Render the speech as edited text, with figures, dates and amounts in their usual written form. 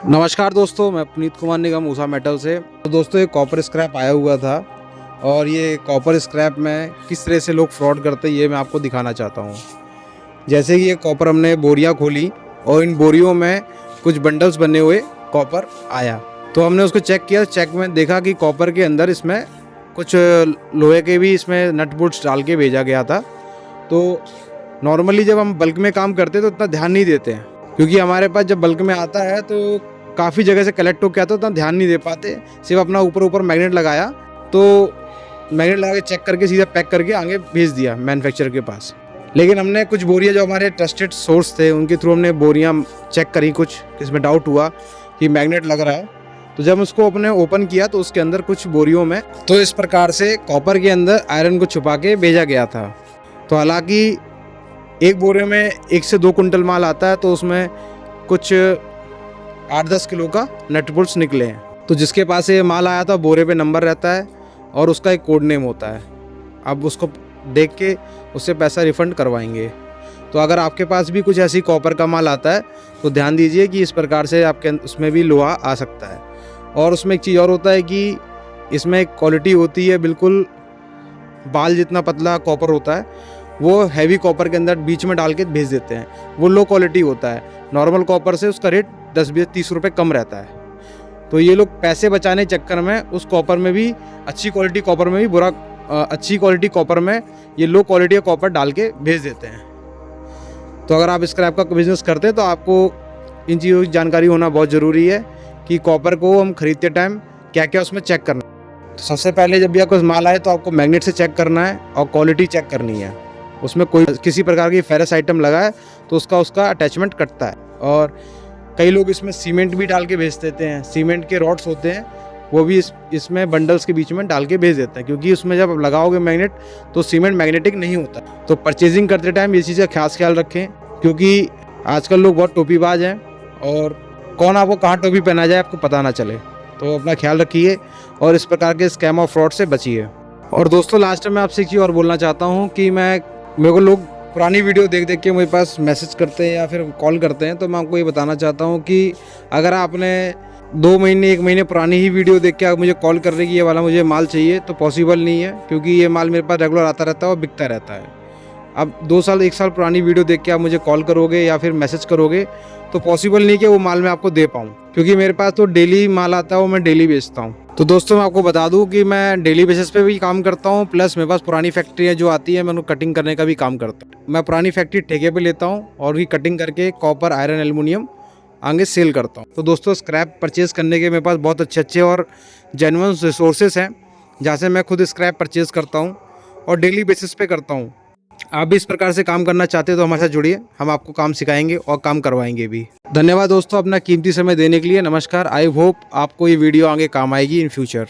नमस्कार दोस्तों, मैं पुनीत कुमार निगम उषा मेटल से। तो दोस्तों, एक कॉपर स्क्रैप आया हुआ था और ये कॉपर स्क्रैप में किस तरह से लोग फ्रॉड करते हैं ये मैं आपको दिखाना चाहता हूँ। जैसे कि ये कॉपर हमने बोरियां खोली और इन बोरियों में कुछ बंडल्स बने हुए कॉपर आया, तो हमने उसको चेक किया। चेक में देखा कि कॉपर के अंदर इसमें कुछ लोहे के भी इसमें नट बोल्ट्स डाल के भेजा गया था। तो नॉर्मली जब हम बल्क में काम करते हैं तो इतना ध्यान नहीं देते हैं, क्योंकि हमारे पास जब बल्क में आता है तो काफ़ी जगह से कलेक्ट होकर आता है, उतना ध्यान नहीं दे पाते। सिर्फ अपना ऊपर मैग्नेट लगाया, तो मैग्नेट लगा के चेक करके सीधा पैक करके आगे भेज दिया मैन्युफैक्चरर के पास। लेकिन हमने कुछ बोरियां जो हमारे ट्रस्टेड सोर्स थे उनके थ्रू हमने बोरियां चेक करी, कुछ इसमें डाउट हुआ कि मैग्नेट लग रहा है। तो जब उसको अपने ओपन किया तो उसके अंदर कुछ बोरियों में तो इस प्रकार से कॉपर के अंदर आयरन को छुपा के भेजा गया था। तो हालांकि एक बोरे में 1 से 2 कुंटल माल आता है, तो उसमें कुछ 8-10 किलो का नट बोल्ट्स निकले हैं। तो जिसके पास ये माल आया था बोरे पे नंबर रहता है और उसका एक कोड नेम होता है। अब उसको देख के उससे पैसा रिफ़ंड करवाएंगे। तो अगर आपके पास भी कुछ ऐसी कॉपर का माल आता है तो ध्यान दीजिए कि इस प्रकार से आपके उसमें भी लोहा आ सकता है। और उसमें एक चीज़ और होता है कि इसमें एक क्वालिटी होती है, बिल्कुल बाल जितना पतला कॉपर होता है, वो हैवी कॉपर के अंदर बीच में डाल के भेज देते हैं। वो लो क्वालिटी होता है, नॉर्मल कॉपर से उसका रेट 10-20-30 रुपये कम रहता है। तो ये लोग पैसे बचाने के चक्कर में उस कॉपर में भी अच्छी क्वालिटी कॉपर में भी अच्छी क्वालिटी कॉपर में ये लो क्वालिटी का कॉपर डाल के भेज देते हैं। तो अगर आप स्क्रैप का बिज़नेस करते हैं तो आपको इन चीज़ों की जानकारी होना बहुत ज़रूरी है कि कॉपर को हम खरीदते टाइम क्या क्या उसमें चेक करना है। तो सबसे पहले जब भी आपको माल आए तो आपको मैग्नेट से चेक करना है और क्वालिटी चेक करनी है। उसमें कोई किसी प्रकार की फेरस आइटम लगा है तो उसका अटैचमेंट कटता है। और कई लोग इसमें सीमेंट भी डाल के भेज देते हैं। सीमेंट के रॉड्स होते हैं, वो भी इसमें बंडल्स के बीच में डाल के भेज देते हैं, क्योंकि उसमें जब आप लगाओगे मैग्नेट तो सीमेंट मैग्नेटिक नहीं होता। तो परचेजिंग करते टाइम ये चीज़ें खास ख्याल रखें, क्योंकि आजकल लोग बहुत टोपीबाज हैं और कौन आपको कहाँ टोपी पहना जाए आपको पता ना चले। तो अपना ख्याल रखिए और इस प्रकार के स्कैम और फ्रॉड से बचिए। और दोस्तों, लास्ट में आपसे एक चीज़ और बोलना चाहता हूँ कि मेरे को लोग पुरानी वीडियो देख के मेरे पास मैसेज करते हैं या फिर कॉल करते हैं, तो मैं आपको ये बताना चाहता हूँ कि अगर आपने 2 महीने 1 महीने पुरानी ही वीडियो देख के आप मुझे कॉल कर रहे कि ये वाला मुझे माल चाहिए, तो पॉसिबल नहीं है, क्योंकि ये माल मेरे पास रेगुलर आता रहता है और बिकता रहता है। अब 2 साल 1 साल पुरानी वीडियो देख के आप मुझे कॉल करोगे या फिर मैसेज करोगे तो पॉसिबल नहीं कि वो माल मैं आपको दे पाऊँ, क्योंकि मेरे पास तो डेली माल आता है, वो मैं डेली बेचता हूँ। तो दोस्तों, मैं आपको बता दूं कि मैं डेली बेसिस पे भी काम करता हूं, प्लस मेरे पास पुरानी फैक्ट्रियाँ जो आती है मैं उनको कटिंग करने का भी काम करता हूं। मैं पुरानी फैक्ट्री ठेके पे लेता हूं और भी कटिंग करके कॉपर, आयरन, एल्युमिनियम आगे सेल करता हूं। तो दोस्तों, स्क्रैप परचेज़ करने के मेरे पास बहुत अच्छे और जेन्युइन रिसोर्सेज हैं, जहाँ से मैं खुद स्क्रैप परचेज़ करता हूँ और डेली बेसिस पे करता हूँ। आप भी इस प्रकार से काम करना चाहते हैं तो हमारे साथ जुड़िए, हम आपको काम सिखाएंगे और काम करवाएंगे भी। धन्यवाद दोस्तों अपना कीमती समय देने के लिए। नमस्कार। आई होप आपको ये वीडियो आगे काम आएगी इन फ्यूचर।